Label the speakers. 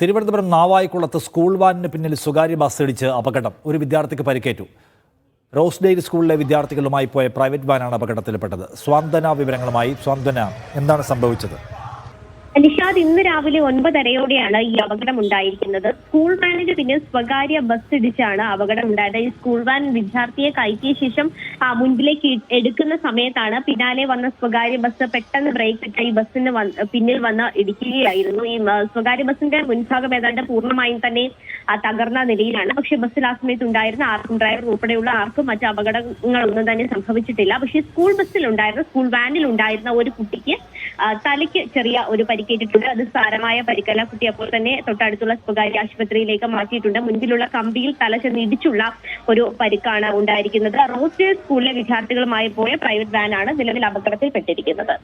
Speaker 1: Thiruvananthapuram നാവായിക്കുളത്ത് school വാനിന് പിന്നിൽ സ്വകാര്യ bus ഇടിച്ച് അപകടം. ഒരു വിദ്യാർത്ഥിക്ക് പരിക്കേറ്റു. റോസ്ഡെയിൽ സ്കൂളിലെ വിദ്യാർത്ഥികളുമായി പോയ പ്രൈവറ്റ് വാനാണ് അപകടത്തിൽപ്പെട്ടത്. സ്വാന്തന വിവരങ്ങളുമായി. സ്വാന്തന, എന്താണ് സംഭവിച്ചത്?
Speaker 2: നിഷാദ്, ഇന്ന് രാവിലെ 9:30യോടെയാണ് ഈ അപകടം ഉണ്ടായിരിക്കുന്നത്. സ്കൂൾ വാനിന് പിന്നിൽ സ്വകാര്യ ബസ് ഇടിച്ചാണ് അപകടം ഉണ്ടായത്. ഈ സ്കൂൾ വാൻ വിദ്യാർത്ഥിയെ കയറ്റിയ ശേഷം മുൻപിലേക്ക് എടുക്കുന്ന സമയത്താണ് പിന്നാലെ വന്ന സ്വകാര്യ ബസ് പെട്ടെന്ന് ബ്രേക്ക് ഇട്ട് ഈ ബസ്സിന് പിന്നിൽ വന്ന് ഇടിക്കുകയായിരുന്നു. ഈ സ്വകാര്യ ബസിന്റെ മുൻഭാഗം ഏതാണ്ട് പൂർണ്ണമായും തന്നെ തകർന്ന നിലയിലാണ്. പക്ഷേ ബസ്സിൽ ആ സമയത്ത് ഉണ്ടായിരുന്ന ആർക്കും, ഡ്രൈവർ ഉൾപ്പെടെയുള്ള ആർക്കും മറ്റ് അപകടങ്ങളൊന്നും തന്നെ സംഭവിച്ചിട്ടില്ല. പക്ഷേ സ്കൂൾ വാനിൽ ഉണ്ടായിരുന്ന ഒരു കുട്ടിക്ക് തലയ്ക്ക് ചെറിയ ഒരു പരിക്കേറ്റിട്ടുണ്ട്. അത് സാരമായ പരിക്കല്ല. കുട്ടി അപ്പോൾ തന്നെ തൊട്ടടുത്തുള്ള സ്വകാര്യ ആശുപത്രിയിലേക്ക് മാറ്റിയിട്ടുണ്ട്. മുൻപിലുള്ള കമ്പിയിൽ തല ചെന്ന് ഇടിച്ചുള്ള ഒരു പരിക്കാണ് ഉണ്ടായിരിക്കുന്നത്. റോസ്ഡെയിൽ സ്കൂളിലെ വിദ്യാർത്ഥികളുമായി പോയ പ്രൈവറ്റ് വാനാണ് നിലവിൽ അപകടത്തിൽപ്പെട്ടിരിക്കുന്നത്.